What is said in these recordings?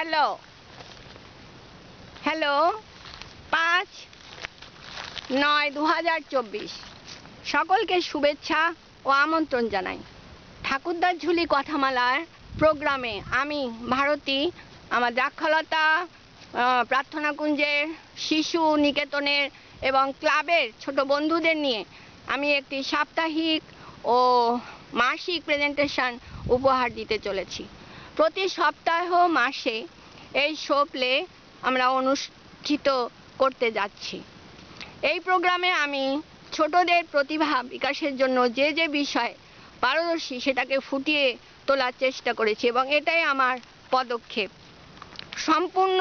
Hello hello 5/9/2024 সকলকে শুভেচ্ছা ও আমন্ত্রণ জানাই। ঠাকুরদার ঝুলি কথামালার প্রোগ্রামে আমি ভারতী আমার দ্রাক্ষলতা প্রার্থনা কুঞ্জের শিশু নিকেতনের এবং ক্লাবের ছোট বন্ধুদের নিয়ে আমি একটি সাপ্তাহিক ও মাসিক প্রেজেন্টেশন উপহার দিতে চলেছি। প্রতি সপ্তাহ মাসে এই শো প্লে আমরা অনুষ্ঠিত করতে যাচ্ছি। এই প্রোগ্রামে আমি ছোটদের প্রতিভা বিকাশের জন্য যে যে বিষয় পারদর্শী সেটাকে ফুটিয়ে তোলার চেষ্টা করেছি এবং এটাই আমার পদক্ষেপ। সম্পূর্ণ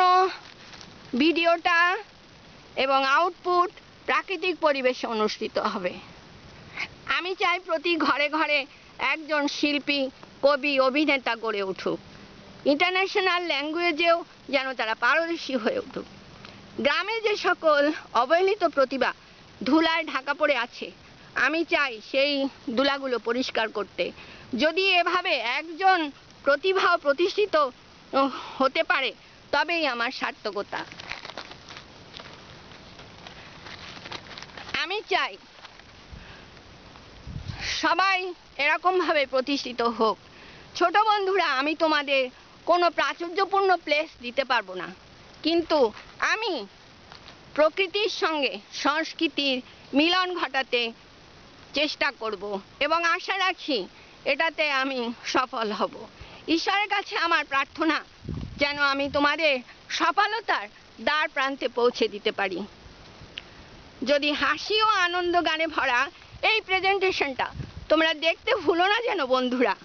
ভিডিওটা এবং আউটপুট প্রাকৃতিক পরিবেশে অনুষ্ঠিত হবে। আমি চাই প্রতি ঘরে ঘরে একজন শিল্পী, কবি, অভিনেতা গড়ে উঠুক। ইন্টারন্যাশনাল ল্যাঙ্গুয়েজেও যেন তারা পারদর্শী হয়ে উঠুক। গ্রামে যে সকল অবহেলিত প্রতিভা ধুলায় ঢাকা পড়ে আছে, আমি চাই সেই ধুলাগুলো পরিষ্কার করতে। যদি এভাবে একজন প্রতিভা প্রতিষ্ঠিত হতে পারে তবেই আমার সার্থকতা। আমি চাই সবাই এরকমভাবে প্রতিষ্ঠিত হোক। ছোট বন্ধুরা, আমি তোমাদের কোনো প্রাচুর্যপূর্ণ প্লেস দিতে পারবো না, কিন্তু আমি প্রকৃতির সঙ্গে সংস্কৃতির মিলন ঘটাতে চেষ্টা করব এবং আশা রাখি এটাতে আমি সফল হব। ঈশ্বরের কাছে আমার প্রার্থনা যেন আমি তোমাদের সফলতার দ্বার প্রান্তে পৌঁছে দিতে পারি। যদি হাসি ও আনন্দ গানে ভরা এই প্রেজেন্টেশনটা তোমরা দেখতে ভুলো না যেন বন্ধুরা।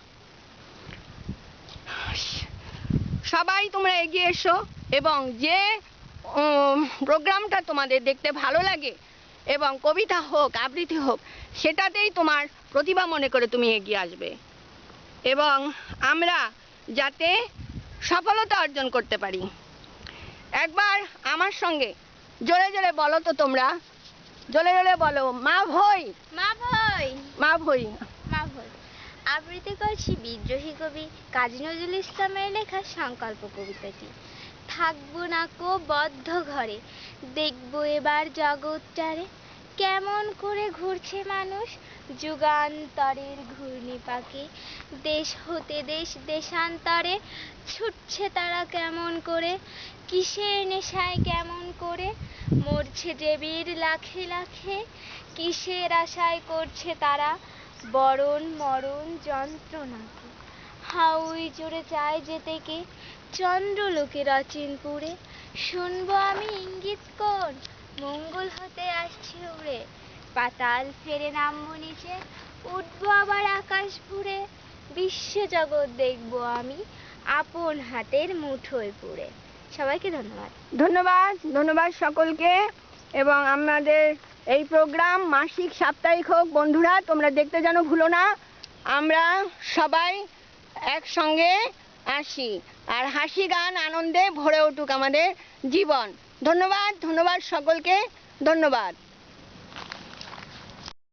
সবাই তোমরা এগিয়ে এসো এবং যে প্রোগ্রামটা তোমাদের দেখতে ভালো লাগে এবং কবিতা হোক, আবৃত্তি হোক, সেটাতেই তোমার প্রতিভা মনে করে তুমি এগিয়ে আসবে এবং আমরা যাতে সফলতা অর্জন করতে পারি। একবার আমার সঙ্গে জোরে জোরে বলো তো তোমরা, জোরে জোরে বলো, মা ভই, মা ভই, মা ভই। মা ভই। আবৃত্তি করছি বিদ্রোহী কবি কাজী নজরুল ইসলামের লেখা সংকল্প কবিতাটি। থাকবো না কো বদ্ধ ঘরে, দেখবো এবার জগৎটারে, কেমন করে ঘুরছে মানুষ যুগান্তরের ঘূর্ণি পাকে, দেশ হতে দেশ দেশান্তরে ছুটছে তারা কেমন করে, কিসের নেশায় কেমন করে মরছে যে বীর লাখে লাখে, কিসের আশায় করছে তারা বরণ মরণ যন্ত্রণাকে। হাউই জুড়ে চায় যেতে কে চন্দ্রলোকের অচিনপুরে, শুনবো আমি ইঙ্গিত কোন মঙ্গল হতে আসছে উড়ে, পাতাল ফেরে নামবো নিচে, উঠবো আবার আকাশ ভুরে, বিশ্বজগৎ দেখবো আমি আপন হাতের মুঠোয় পুরে। সবাইকে ধন্যবাদ। ধন্যবাদ, ধন্যবাদ সকলকে। এবং আমাদের এই প্রোগ্রাম মাসিক সাপ্তাহিক হোক বন্ধুরা, তোমরা দেখতে যেন ভুলো না। আমরা সবাই একসঙ্গে আসি আর হাসি গান আনন্দে ভরে উঠুক আমাদের জীবন। ধন্যবাদ, ধন্যবাদ সকলকে, ধন্যবাদ।